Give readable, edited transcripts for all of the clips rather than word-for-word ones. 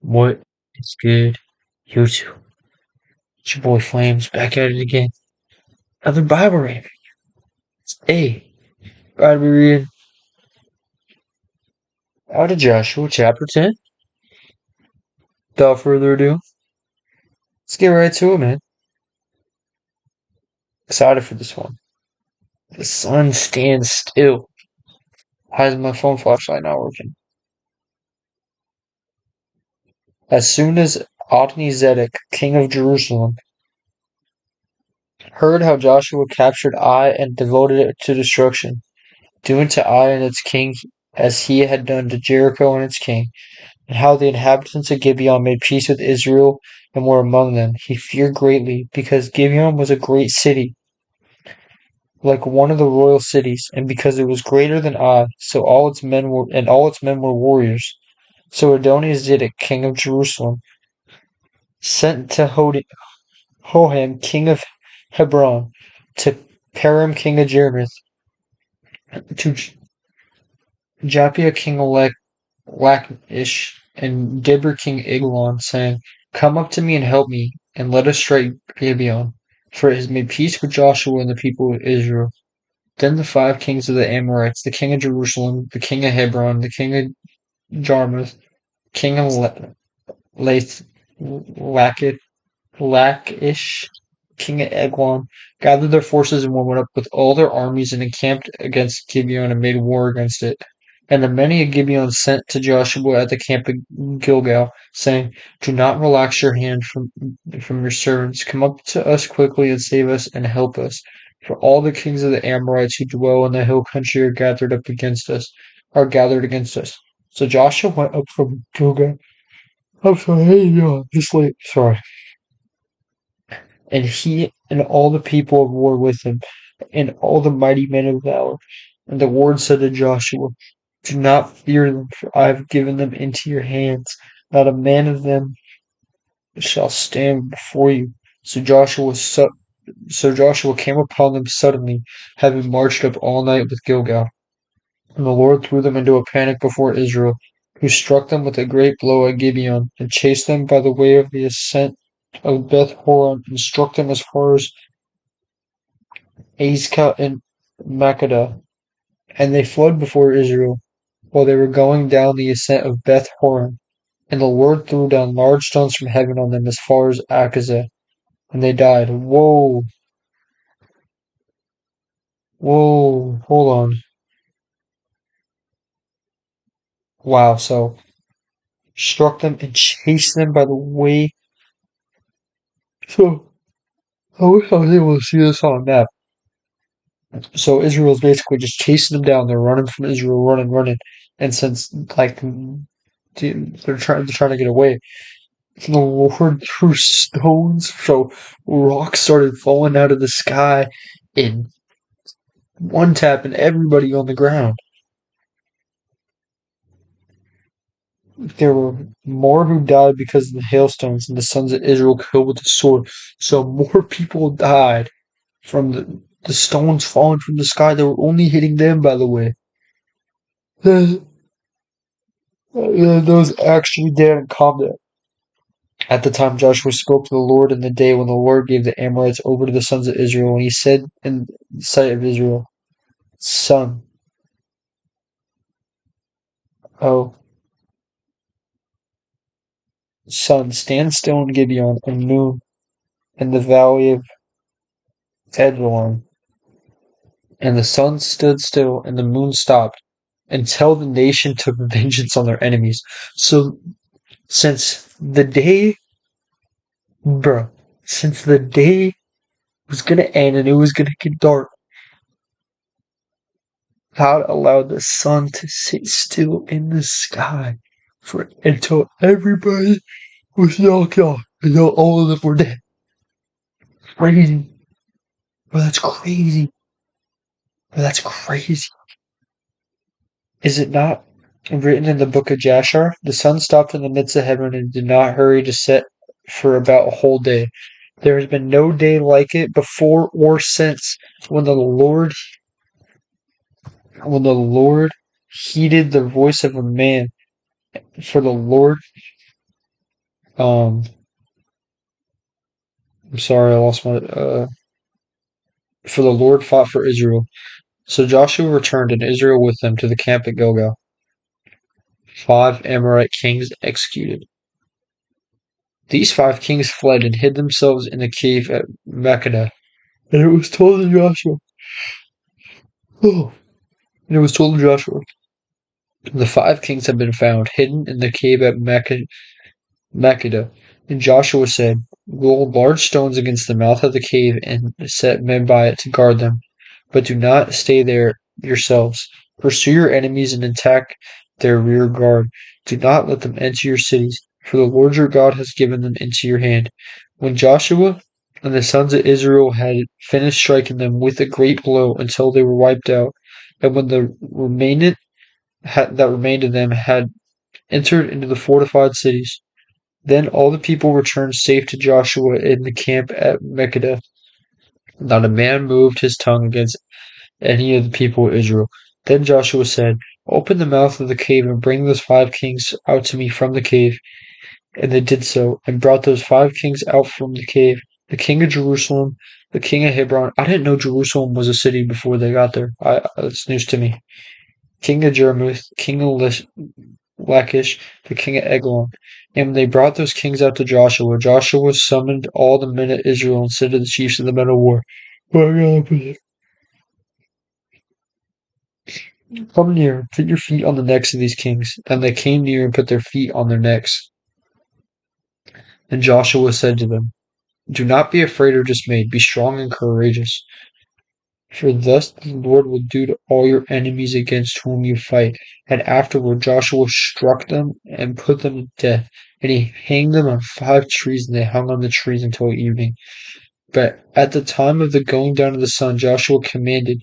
What is good, YouTube? It's your boy Flames back at it again. Another Bible reading. Hey, gotta be reading out of Joshua chapter 10. Without further ado, let's get right to it, man. Excited for this one. The sun stands still. Why is my phone flashlight not working? As soon as Adoni-Zedek, king of Jerusalem, heard how Joshua captured Ai and devoted it to destruction, doing to Ai and its king as he had done to Jericho and its king, and how the inhabitants of Gibeon made peace with Israel and were among them, he feared greatly, because Gibeon was a great city, like one of the royal cities, and because it was greater than Ai, so all its men were warriors. So Adoni-Zedek, king of Jerusalem, sent to Hoham, king of Hebron, to Param, king of Jarmuth, to Japhia, king of Lachish, and Dibber, king Eglon, saying, Come up to me and help me, and let us strike Gibeon, for it has made peace with Joshua and the people of Israel. Then the 5 kings of the Amorites, the king of Jerusalem, the king of Hebron, the king of Jarmuth, king of Lath, Lachish, king of Eglon, gathered their forces and went up with all their armies and encamped against Gibeon and made war against it. And the many of Gibeon sent to Joshua at the camp of Gilgal, saying, Do not relax your hand from your servants. Come up to us quickly and save us and help us. For all the kings of the Amorites who dwell in the hill country are gathered against us. So Joshua went up from Gilgal. I'm sorry, hey, this late. Sorry. And he and all the people of war with him, and all the mighty men of valor. And the Lord said to Joshua, Do not fear them, for I have given them into your hands. Not a man of them shall stand before you. So Joshua came upon them suddenly, having marched up all night with Gilgal. And the Lord threw them into a panic before Israel, who struck them with a great blow at Gibeon, and chased them by the way of the ascent of Beth Horon, and struck them as far as Azekah and Makkedah. And they fled before Israel, while they were going down the ascent of Beth Horon. And the Lord threw down large stones from heaven on them as far as Akazah, and they died. Whoa, whoa, hold on. Wow, so struck them and chased them by the way. So I wish I was able to see this on a map. So Israel's basically just chasing them down. They're running from Israel, running. And since they're trying to get away, the Lord threw stones, so rocks started falling out of the sky in one tap, and everybody on the ground. There were more who died because of the hailstones than the sons of Israel killed with the sword. So more people died from the stones falling from the sky. They were only hitting them, by the way. Those actually dead in combat. At the time Joshua spoke to the Lord in the day when the Lord gave the Amorites over to the sons of Israel, and he said in the sight of Israel, Son, oh, sun, stand still in Gibeon, and moon in the valley of Edrelon. And the sun stood still, and the moon stopped, until the nation took vengeance on their enemies. So, since the day, bro, since the day was gonna end and it was gonna get dark, God allowed the sun to sit still in the sky until everybody was knocked off, until all of them were dead. Crazy. Bro, that's crazy. Bro, that's crazy. Is it not written in the book of Jashar? The sun stopped in the midst of heaven and did not hurry to set for about a whole day. There has been no day like it before or since when the Lord heeded the voice of a man. For the Lord Um, I'm sorry, I lost my. For the Lord fought for Israel. So Joshua returned, and Israel with him, to the camp at Gilgal. 5 Amorite kings executed. These 5 kings fled and hid themselves in a cave at Makkedah. And it was told to Joshua. Oh. And it was told to Joshua, the 5 kings have been found hidden in the cave at Makkedah. And Joshua said, roll large stones against the mouth of the cave and set men by it to guard them. But do not stay there yourselves. Pursue your enemies and attack their rear guard. Do not let them enter your cities, for the Lord your God has given them into your hand. When Joshua and the sons of Israel had finished striking them with a great blow until they were wiped out, and when the that remained of them had entered into the fortified cities, then all the people returned safe to Joshua in the camp at Makkedah. Not a man moved his tongue against any of the people of Israel. Then Joshua said, open the mouth of the cave and bring those 5 kings out to me from the cave. And they did so, and brought those 5 kings out from the cave, the king of Jerusalem, the king of Hebron. I didn't know Jerusalem was a city before they got there. That's news to me. King of Jarmuth, king of Lachish, the king of Eglon. And when they brought those kings out to Joshua, Joshua summoned all the men of Israel and said to the chiefs of the men of war, come near, put your feet on the necks of these kings. And they came near and put their feet on their necks. And Joshua said to them, do not be afraid or dismayed, be strong and courageous. For thus the Lord will do to all your enemies against whom you fight. And afterward Joshua struck them and put them to death. And he hanged them on 5 trees, and they hung on the trees until evening. But at the time of the going down of the sun, Joshua commanded,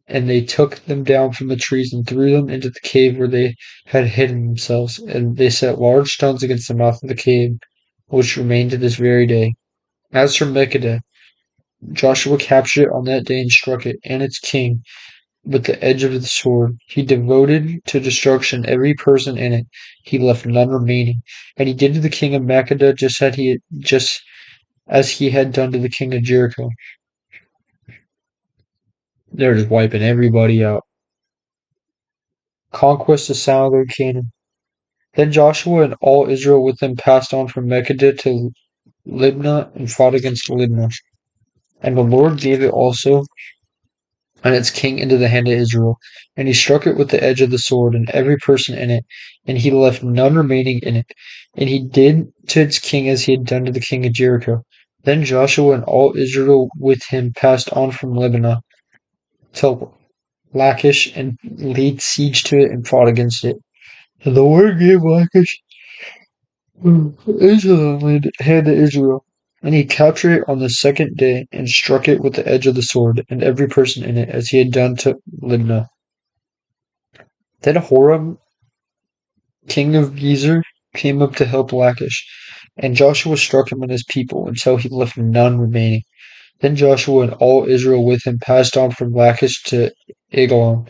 and they took them down from the trees and threw them into the cave where they had hidden themselves. And they set large stones against the mouth of the cave, which remain to this very day. As for Makkedah, Joshua captured it on that day and struck it and its king with the edge of the sword. He devoted to destruction every person in it. He left none remaining. And he did to the king of Makkedah just as he had done to the king of Jericho. They're just wiping everybody out. Conquest of southern Canaan. Then Joshua and all Israel with them passed on from Makkedah to Libnah and fought against Libnah. And the Lord gave it also and its king into the hand of Israel. And he struck it with the edge of the sword, and every person in it, and he left none remaining in it. And he did to its king as he had done to the king of Jericho. Then Joshua and all Israel with him passed on from Lebanon till Lachish, and laid siege to it and fought against it. And the Lord gave Lachish into the hand of Israel. And he captured it on the 2nd day, and struck it with the edge of the sword, and every person in it, as he had done to Libnah. Then Horam, king of Gezer, came up to help Lachish, and Joshua struck him and his people, until he left none remaining. Then Joshua and all Israel with him passed on from Lachish to Eglon,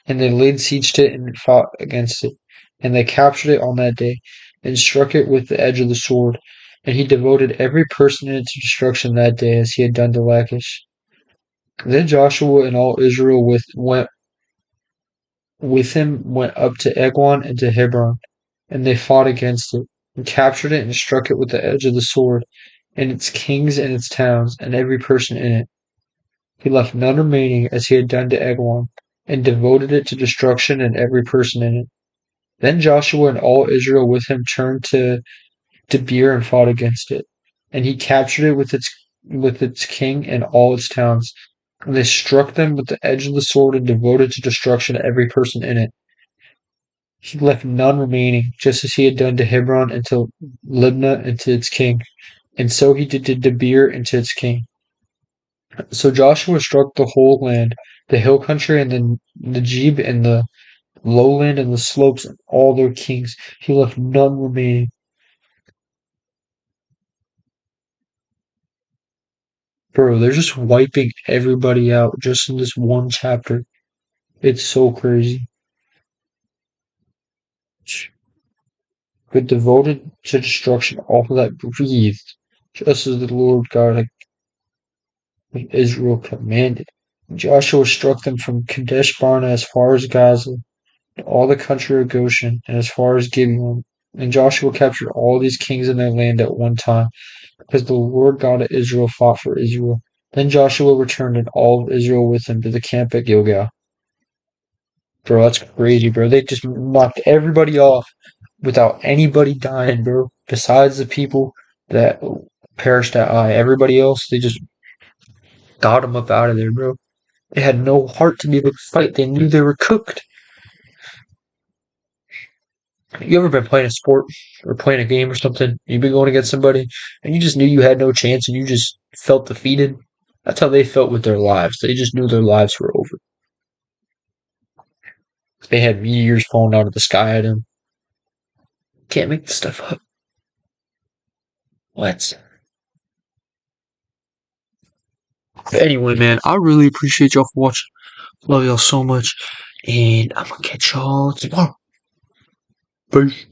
and they laid siege to it and fought against it. And they captured it on that day, and struck it with the edge of the sword. And he devoted every person in it to destruction that day, as he had done to Lachish. Then Joshua and all Israel went up to Eglon and to Hebron, and they fought against it, and captured it, and struck it with the edge of the sword, and its kings and its towns, and every person in it. He left none remaining, as he had done to Eglon, and devoted it to destruction, and every person in it. Then Joshua and all Israel with him turned to Debir and fought against it, and he captured it with its king and all its towns. And they struck them with the edge of the sword, and devoted to destruction every person in it. He left none remaining, just as he had done to Hebron and to Libnah and to its king. And so he did to Debir and to its king. So Joshua struck the whole land, the hill country and the Negeb and the lowland and the slopes, and all their kings. He left none remaining. Bro, they're just wiping everybody out just in this one chapter. It's so crazy. but devoted to destruction all that breathed, just as the Lord God of Israel commanded. Joshua struck them from Kadesh Barnea as far as Gaza, all the country of Goshen, and as far as Gibeon. And Joshua captured all these kings in their land at one time, because the Lord God of Israel fought for Israel. Then Joshua returned and all of Israel with him to the camp at Gilgal. Bro, that's crazy, bro. They just knocked everybody off without anybody dying, bro. Besides the people that perished at Ai. Everybody else, they just got them up out of there, bro. They had no heart to be able to fight. They knew they were cooked. You ever been playing a sport or playing a game or something? You've been going against somebody and you just knew you had no chance and you just felt defeated? That's how they felt with their lives. They just knew their lives were over. They had meteors falling out of the sky at them. Can't make this stuff up. What? But anyway, man, I really appreciate y'all for watching. Love y'all so much. And I'm gonna catch y'all tomorrow. Peace.